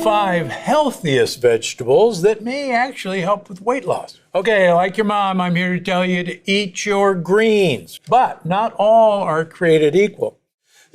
5 healthiest vegetables that may actually help with weight loss. Okay, like your mom, I'm here to tell you to eat your greens, but not all are created equal.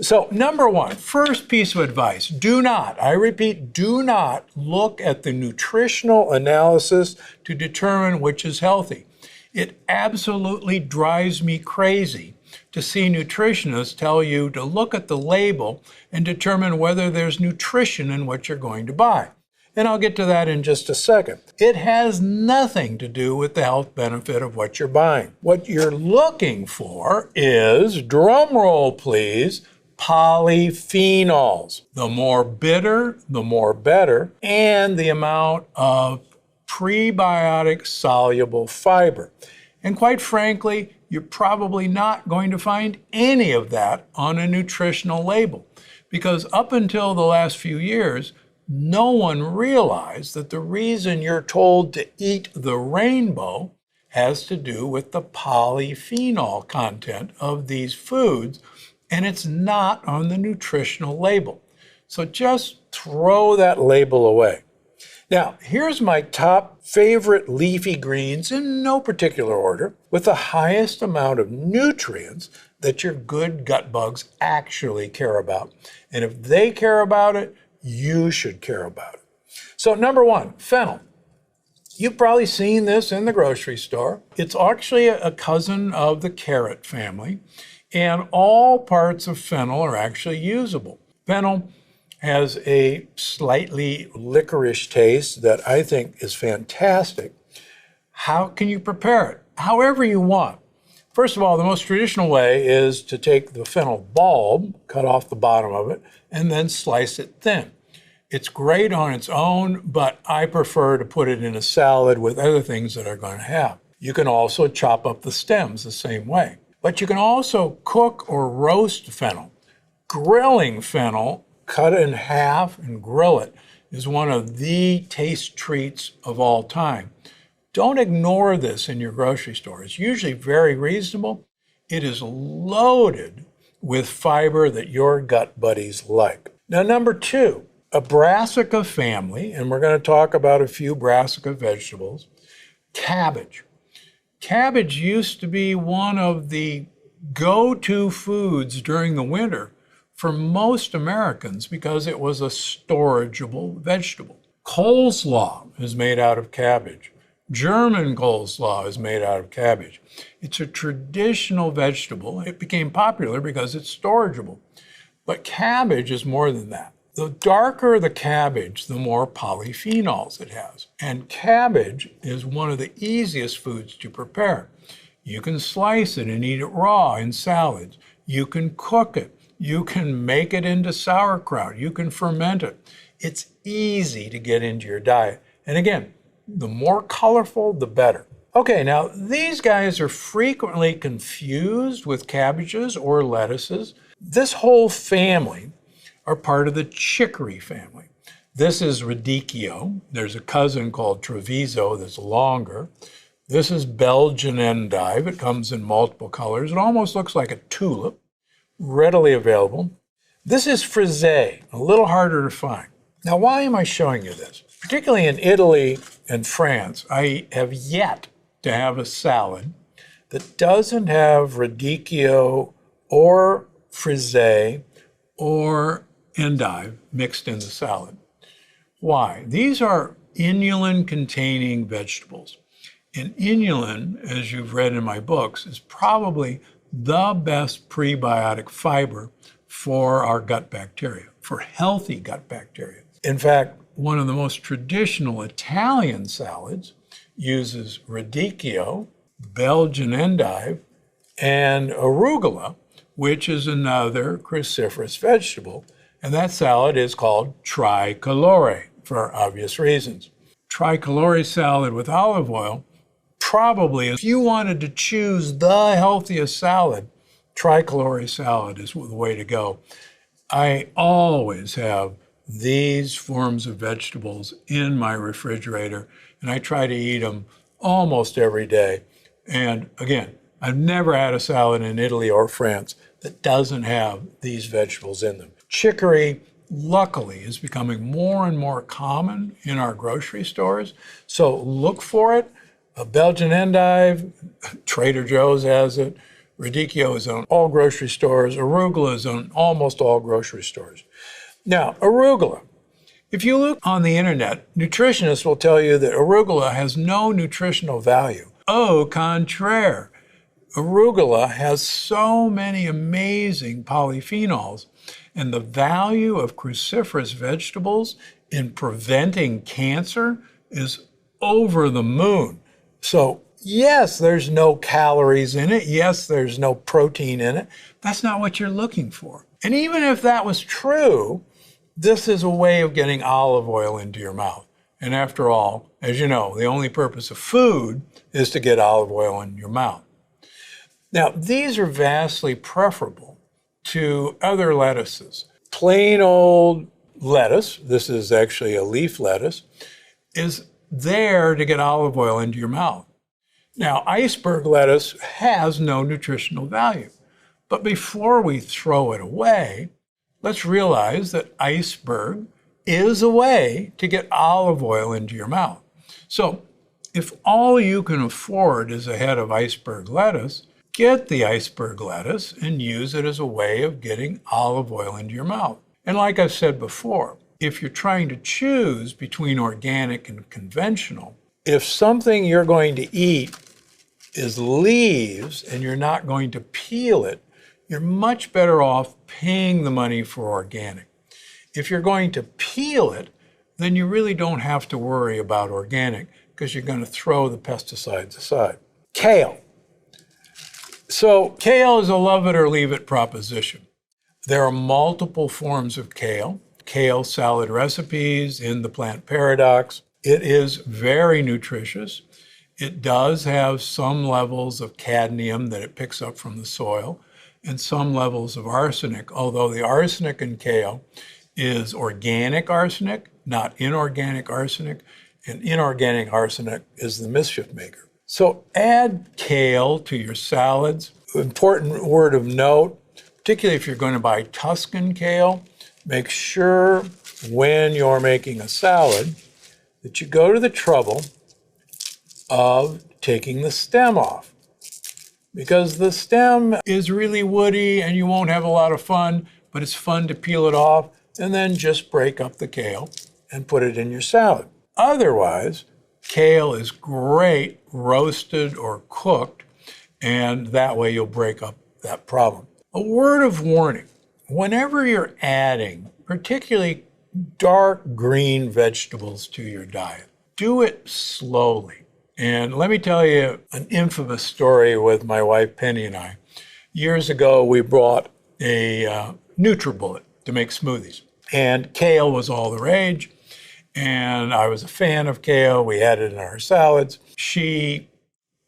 So number 1, first piece of advice, do not, I repeat, do not look at the nutritional analysis to determine which is healthy. It absolutely drives me crazy to see nutritionists tell you to look at the label and determine whether there's nutrition in what you're going to buy. And I'll get to that in just a second. It has nothing to do with the health benefit of what you're buying. What you're looking for is, drum roll please, polyphenols. The more bitter, the more better, and the amount of prebiotic soluble fiber. And quite frankly, you're probably not going to find any of that on a nutritional label, because up until the last few years, no one realized that the reason you're told to eat the rainbow has to do with the polyphenol content of these foods, and it's not on the nutritional label. So just throw that label away. Now, here's my top favorite leafy greens in no particular order, with the highest amount of nutrients that your good gut bugs actually care about. And if they care about it, you should care about it. So number 1, fennel. You've probably seen this in the grocery store. It's actually a cousin of the carrot family, and all parts of fennel are actually usable. Fennel has a slightly licorice taste that I think is fantastic. How can you prepare it? However you want. First of all, the most traditional way is to take the fennel bulb, cut off the bottom of it, and then slice it thin. It's great on its own, but I prefer to put it in a salad with other things that are going to have. You can also chop up the stems the same way. But you can also cook or roast fennel. Grilling fennel, cut it in half and grill it, is one of the taste treats of all time. Don't ignore this in your grocery store. It's usually very reasonable. It is loaded with fiber that your gut buddies like. Now, number 2, a brassica family, and we're going to talk about a few brassica vegetables. Cabbage. Cabbage used to be one of the go-to foods during the winter for most Americans because it was a storageable vegetable. Coleslaw is made out of cabbage. German coleslaw is made out of cabbage. It's a traditional vegetable. It became popular because it's storageable. But cabbage is more than that. The darker the cabbage, the more polyphenols it has. And cabbage is one of the easiest foods to prepare. You can slice it and eat it raw in salads. You can cook it. You can make it into sauerkraut. You can ferment it. It's easy to get into your diet. And again, the more colorful, the better. Okay, now these guys are frequently confused with cabbages or lettuces. This whole family are part of the chicory family. This is radicchio. There's a cousin called Treviso that's longer. This is Belgian endive. It comes in multiple colors. It almost looks like a tulip, readily available. This is frisee, a little harder to find. Now, why am I showing you this? Particularly in Italy and France, I have yet to have a salad that doesn't have radicchio or frisee or endive mixed in the salad. Why? These are inulin-containing vegetables. And inulin, as you've read in my books, is probably the best prebiotic fiber for our gut bacteria, for healthy gut bacteria. In fact, one of the most traditional Italian salads uses radicchio, Belgian endive, and arugula, which is another cruciferous vegetable. And that salad is called tricolore for obvious reasons. Tricolore salad with olive oil, probably, if you wanted to choose the healthiest salad, tricolore salad is the way to go. I always have these forms of vegetables in my refrigerator, and I try to eat them almost every day. And again, I've never had a salad in Italy or France that doesn't have these vegetables in them. Chicory luckily is becoming more and more common in our grocery stores. So look for it. A Belgian endive, Trader Joe's has it. Radicchio is on all grocery stores. Arugula is on almost all grocery stores. Now, arugula. If you look on the internet, nutritionists will tell you that arugula has no nutritional value. Au contraire. Arugula has so many amazing polyphenols, and the value of cruciferous vegetables in preventing cancer is over the moon. So yes, there's no calories in it. Yes, there's no protein in it. That's not what you're looking for. And even if that was true, this is a way of getting olive oil into your mouth. And after all, as you know, the only purpose of food is to get olive oil in your mouth. Now, these are vastly preferable to other lettuces. Plain old lettuce, this is actually a leaf lettuce, is there to get olive oil into your mouth. Now, iceberg lettuce has no nutritional value. But before we throw it away, let's realize that iceberg is a way to get olive oil into your mouth. So if all you can afford is a head of iceberg lettuce, get the iceberg lettuce and use it as a way of getting olive oil into your mouth. And like I've said before, if you're trying to choose between organic and conventional, if something you're going to eat is leaves and you're not going to peel it, you're much better off paying the money for organic. If you're going to peel it, then you really don't have to worry about organic because you're going to throw the pesticides aside. Kale. So kale is a love it or leave it proposition. There are multiple forms of kale. Kale salad recipes in the Plant Paradox. It is very nutritious. It does have some levels of cadmium that it picks up from the soil and some levels of arsenic, although the arsenic in kale is organic arsenic, not inorganic arsenic, and inorganic arsenic is the mischief maker. So add kale to your salads. Important word of note, particularly if you're going to buy Tuscan kale, make sure when you're making a salad that you go to the trouble of taking the stem off. Because the stem is really woody and you won't have a lot of fun, but it's fun to peel it off and then just break up the kale and put it in your salad. Otherwise, kale is great roasted or cooked, and that way you'll break up that problem. A word of warning, whenever you're adding particularly dark green vegetables to your diet, do it slowly. And let me tell you an infamous story with my wife Penny and I. Years ago, we brought a NutriBullet to make smoothies. And kale was all the rage. And I was a fan of kale. We had it in our salads. She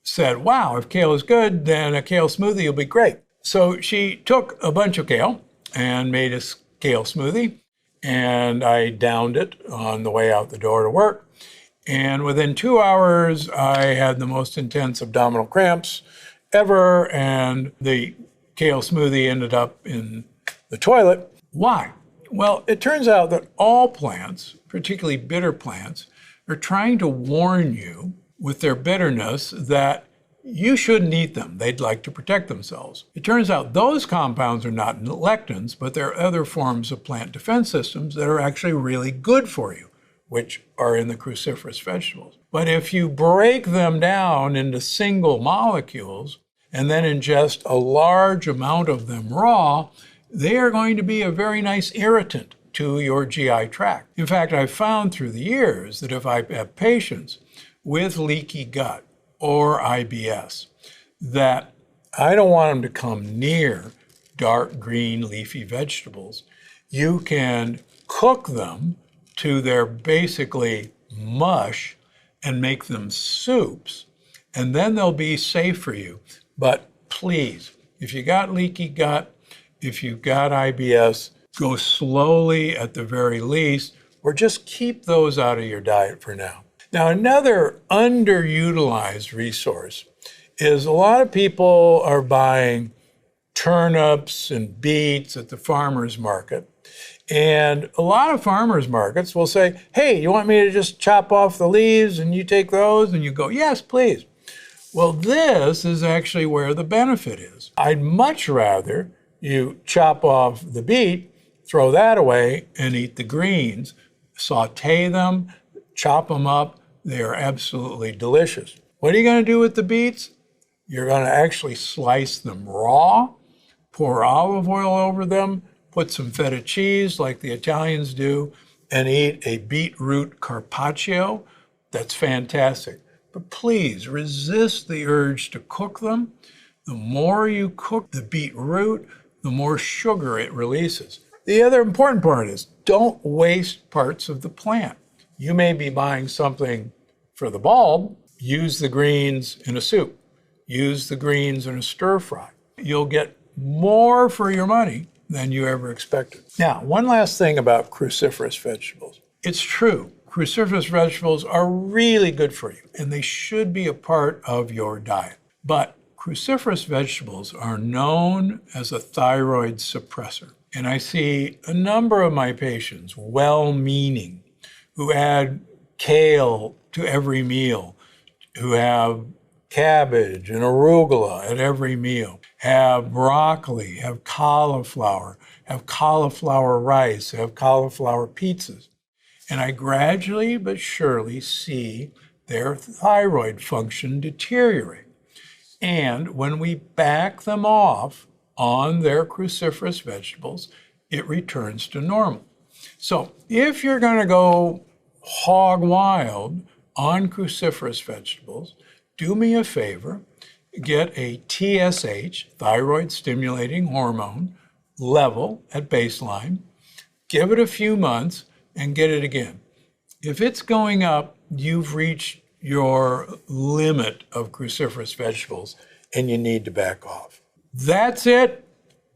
said, wow, if kale is good, then a kale smoothie will be great. So she took a bunch of kale and made a kale smoothie. And I downed it on the way out the door to work. And within 2 hours, I had the most intense abdominal cramps ever, and the kale smoothie ended up in the toilet. Why? Well, it turns out that all plants, particularly bitter plants, are trying to warn you with their bitterness that you shouldn't eat them. They'd like to protect themselves. It turns out those compounds are not lectins, but they're other forms of plant defense systems that are actually really good for you, which are in the cruciferous vegetables. But if you break them down into single molecules and then ingest a large amount of them raw, they are going to be a very nice irritant to your GI tract. In fact, I've found through the years that if I have patients with leaky gut or IBS, that I don't want them to come near dark green leafy vegetables. You can cook them to their basically mush and make them soups, and then they'll be safe for you. But please, if you got leaky gut, if you've got IBS, go slowly at the very least, or just keep those out of your diet for now. Now, another underutilized resource is a lot of people are buying turnips and beets at the farmer's market. And a lot of farmers markets will say, hey, you want me to just chop off the leaves and you take those? And you go, yes, please. Well, this is actually where the benefit is. I'd much rather you chop off the beet, throw that away, and eat the greens. Saute them, chop them up. They are absolutely delicious. What are you going to do with the beets? You're going to actually slice them raw, pour olive oil over them, put some feta cheese like the Italians do, and eat a beetroot carpaccio. That's fantastic. But please resist the urge to cook them. The more you cook the beetroot, the more sugar it releases. The other important part is don't waste parts of the plant. You may be buying something for the bulb. Use the greens in a soup. Use the greens in a stir fry. You'll get more for your money than you ever expected. Now, one last thing about cruciferous vegetables. It's true, cruciferous vegetables are really good for you, and they should be a part of your diet. But cruciferous vegetables are known as a thyroid suppressor. And I see a number of my patients, well-meaning, who add kale to every meal, who have cabbage and arugula at every meal, have broccoli, have cauliflower rice, have cauliflower pizzas. And I gradually but surely see their thyroid function deteriorate. And when we back them off on their cruciferous vegetables, it returns to normal. So if you're going to go hog wild on cruciferous vegetables, do me a favor, get a TSH, thyroid stimulating hormone, level at baseline, give it a few months, and get it again. If it's going up, you've reached your limit of cruciferous vegetables and you need to back off. That's it.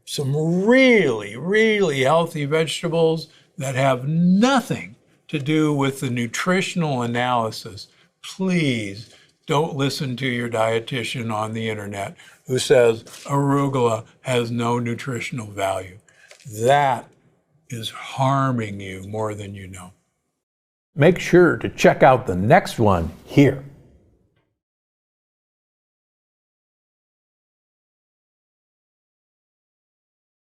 Some really, really healthy vegetables that have nothing to do with the nutritional analysis. Please don't listen to your dietitian on the internet who says arugula has no nutritional value. That is harming you more than you know. Make sure to check out the next one here.